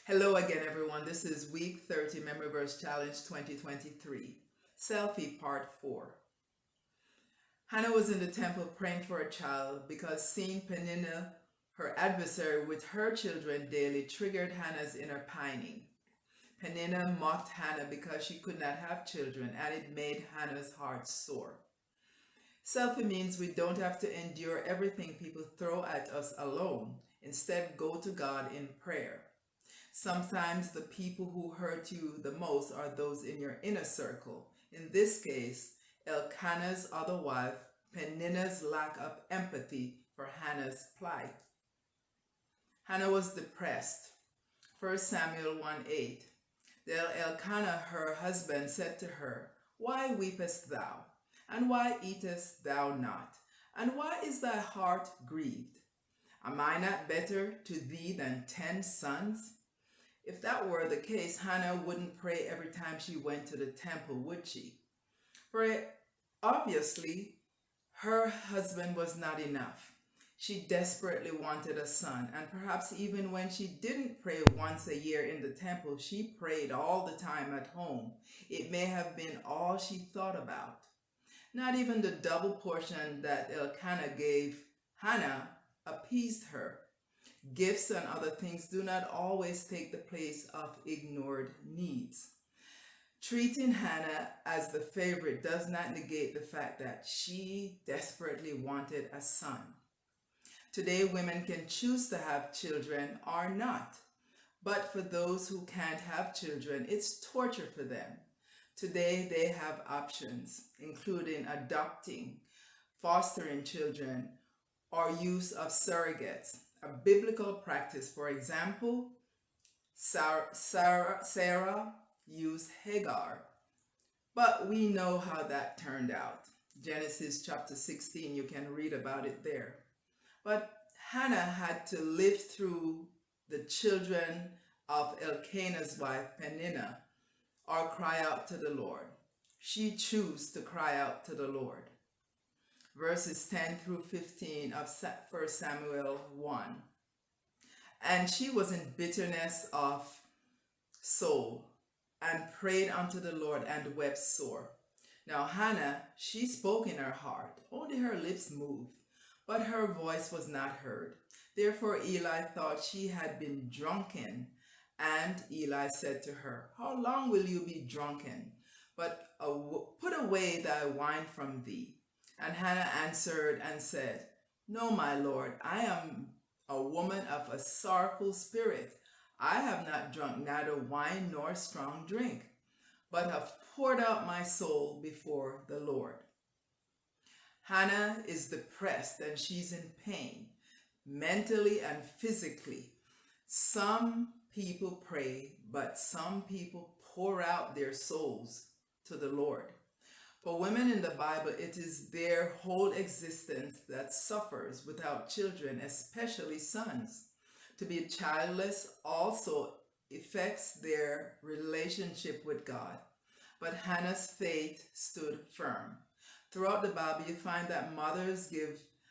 Hello again, everyone. This is week 30 Memory Verse Challenge 2023. Selfie part 4. Hannah was in the temple praying for a child because seeing Peninnah, her adversary, with her children daily triggered Hannah's inner pining. Peninnah mocked Hannah because she could not have children, and it made Hannah's heart sore. Selfie means we don't have to endure everything people throw at us alone. Instead, go to God in prayer. Sometimes the people who hurt you the most are those in your inner circle. In this case, Elkanah's other wife, Peninnah's lack of empathy for Hannah's plight. Hannah was depressed. 1 Samuel 1:8. Then Elkanah, her husband, said to her, "Why weepest thou? And why eatest thou not? And why is thy heart grieved? Am I not better to thee than 10 sons?" If that were the case, Hannah wouldn't pray every time she went to the temple, would she? For obviously, her husband was not enough. She desperately wanted a son, and perhaps even when she didn't pray once a year in the temple, she prayed all the time at home. It may have been all she thought about. Not even the double portion that Elkanah gave Hannah appeased her. Gifts and other things do not always take the place of ignored needs. Treating Hannah as the favorite does not negate the fact that she desperately wanted a son. Today, women can choose to have children or not. But for those who can't have children, it's torture for them. Today, they have options, including adopting, fostering children, or use of surrogates, a biblical practice. For example, Sarah used Hagar, but we know how that turned out. Genesis chapter 16, you can read about it there. But Hannah had to live through the children of Elkanah's wife Peninnah or cry out to the Lord. She chose to cry out to the Lord. Verses 10 through 15 of 1 Samuel 1. And she was in bitterness of soul and prayed unto the Lord and wept sore. Now Hannah, she spoke in her heart, only her lips moved, but her voice was not heard. Therefore Eli thought she had been drunken, and Eli said to her, "How long will you be drunken? But put away thy wine from thee." And Hannah answered and said, "No, my Lord, I am a woman of a sorrowful spirit. I have not drunk neither wine nor strong drink, but have poured out my soul before the Lord." Hannah is depressed and she's in pain, mentally and physically. Some people pray, but some people pour out their souls to the Lord. For women in the Bible, it is their whole existence that suffers without children, especially sons. To be childless also affects their relationship with God. But Hannah's faith stood firm. Throughout the Bible, you find that mothers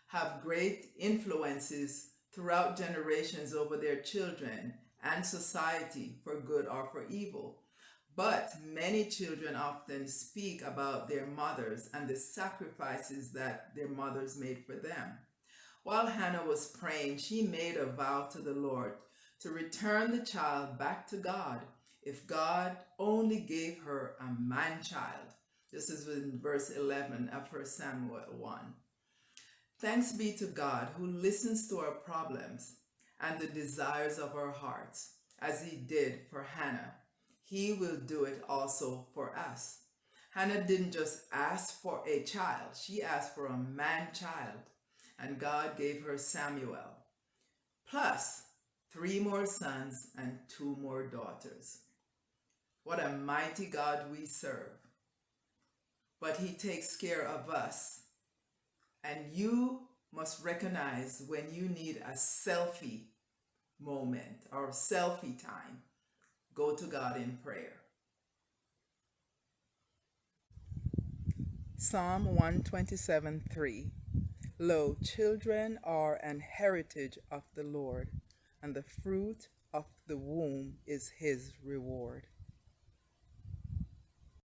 have great influences throughout generations over their children and society, for good or for evil. But many children often speak about their mothers and the sacrifices that their mothers made for them. While Hannah was praying, she made a vow to the Lord to return the child back to God if God only gave her a man child. This is in verse 11 of 1 Samuel 1. Thanks be to God who listens to our problems and the desires of our hearts, as he did for Hannah. He will do it also for us. Hannah didn't just ask for a child, she asked for a man child, and God gave her Samuel, plus 3 more sons and 2 more daughters. What a mighty God we serve. But he takes care of us. And you must recognize when you need a selfie moment or selfie time. Go to God in prayer. Psalm 127:3. Lo, children are an heritage of the Lord. and the fruit of the womb is his reward.